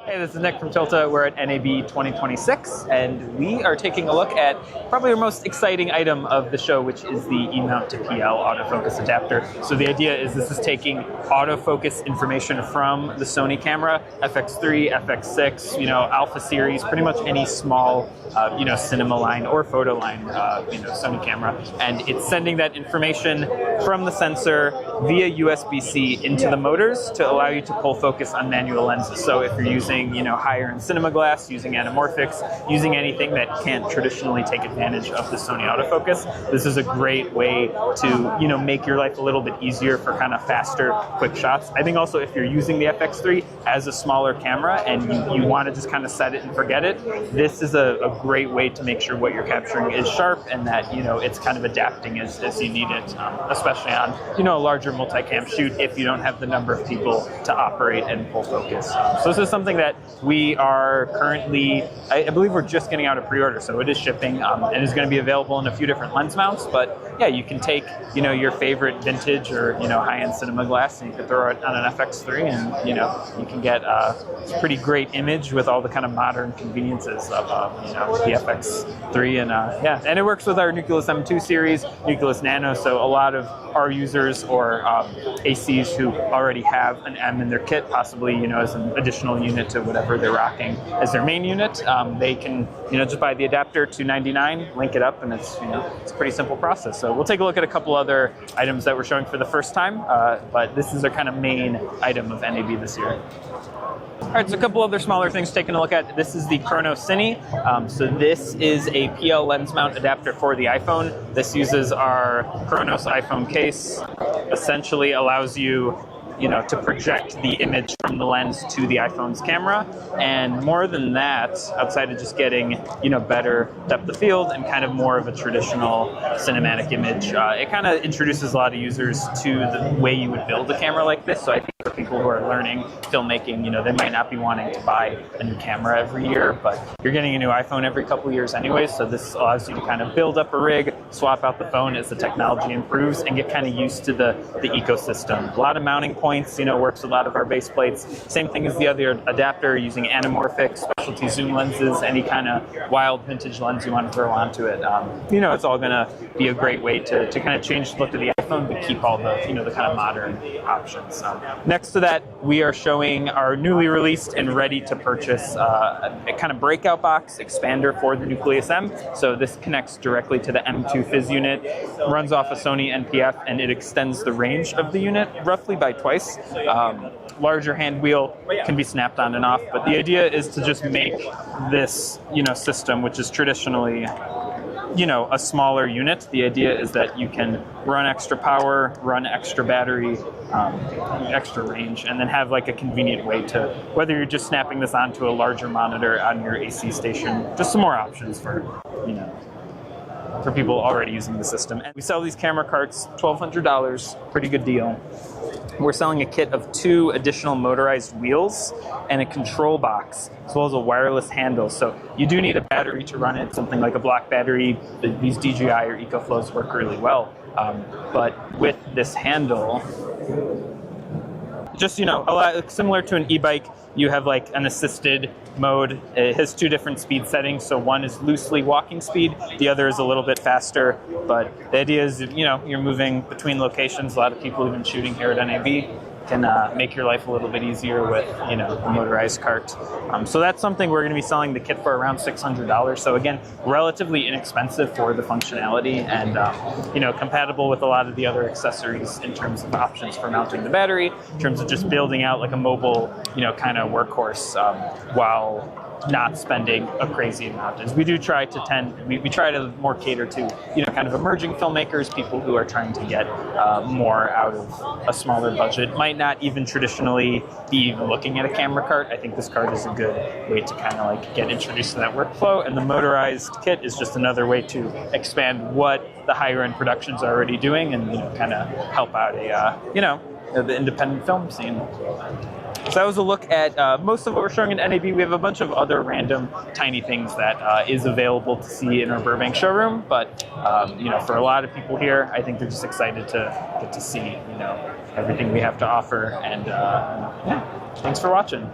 Hey, this is Nick from Tilta. We're at NAB 2026, and we are taking a look at probably our most exciting item of the show, which is the E-mount to PL autofocus adapter. So the idea is this is taking autofocus information from the Sony camera, FX3, FX6, Alpha series, pretty much any small, cinema line or photo line, Sony camera, and it's sending that information from the sensor via USB-C into the motors to allow you to pull focus on manual lenses. So if you're using higher-end cinema glass, using anamorphics, using anything that can't traditionally take advantage of the Sony autofocus, this is a great way to, make your life a little bit easier for kind of faster, quick shots. I think also if you're using the FX3 as a smaller camera and you want to just kind of set it and forget it, this is a great way to make sure what you're capturing is sharp and that, it's kind of adapting as you need it, especially on, a larger multicam shoot if you don't have the number of people to operate and pull focus. So this is something that we are currently, I believe we're just getting out a pre-order, so it is shipping and is going to be available in a few different lens mounts. But yeah, you can take your favorite vintage or high-end cinema glass and you can throw it on an FX3 and you can get a pretty great image with all the kind of modern conveniences of the FX3 and it works with our Nucleus M2 series, Nucleus Nano. So a lot of our users or ACs who already have an M in their kit, possibly as an additional unit to whatever they're rocking as their main unit, they can just buy the adapter $299, link it up, and it's it's a pretty simple process. So we'll take a look at a couple other items that we're showing for the first time, but this is our kind of main item of NAB this year. All right, so a couple other smaller things taking a look at. This is the Chrono Cine. So this is a PL lens mount adapter for the iPhone. This uses our Kronos iPhone case. Essentially allows you to project the image from the lens to the iPhone's camera. And more than that, outside of just getting, better depth of field and kind of more of a traditional cinematic image, it kind of introduces a lot of users to the way you would build a camera like this. So I think for people who are learning filmmaking, they might not be wanting to buy a new camera every year, but you're getting a new iPhone every couple years anyway. So this allows you to kind of build up a rig, swap out the phone as the technology improves, and get kind of used to the ecosystem. A lot of mounting points, works with a lot of our base plates. Same thing as the other adapter, using anamorphic, specialty zoom lenses, any kind of wild vintage lens you want to throw onto it. It's all going to be a great way to kind of change the look of the iPhone, but keep all the, the kind of modern options. Next to that, we are showing our newly released and ready to purchase a kind of breakout box expander for the Nucleus M. So this connects directly to the M2 Fizz unit, runs off a Sony NPF, and it extends the range of the unit roughly by twice. Larger hand wheel can be snapped on and off, but the idea is to just make this, system, which is traditionally, a smaller unit. The idea is that you can run extra power, run extra battery, extra range, and then have like a convenient way to, whether you're just snapping this onto a larger monitor on your AC station, just some more options for, for people already using the system. And we sell these camera carts, $1,200, pretty good deal. We're selling a kit of 2 additional motorized wheels and a control box, as well as a wireless handle. So you do need a battery to run it, something like a block battery. These DJI or EcoFlows work really well. But with this handle, just, a lot similar to an e-bike, you have like an assisted mode. It has 2 different speed settings. So one is loosely walking speed, the other is a little bit faster. But the idea is, you're moving between locations. A lot of people even shooting here at NAB can make your life a little bit easier with, a motorized cart. So that's something we're going to be selling the kit for around $600. So again, relatively inexpensive for the functionality and, compatible with a lot of the other accessories in terms of options for mounting the battery, in terms of just building out like a mobile, kind of workhorse while not spending a crazy amount. As we do try to we try to more cater to, kind of emerging filmmakers, people who are trying to get more out of a smaller budget, might not even traditionally be even looking at a camera cart. I think this cart is a good way to kind of like get introduced to that workflow, and the motorized kit is just another way to expand what the higher end productions are already doing and, kind of help out the independent film scene. So that was a look at most of what we're showing at NAB. We have a bunch of other random tiny things that is available to see in our Burbank showroom. But, for a lot of people here, I think they're just excited to get to see, everything we have to offer. And yeah, thanks for watching.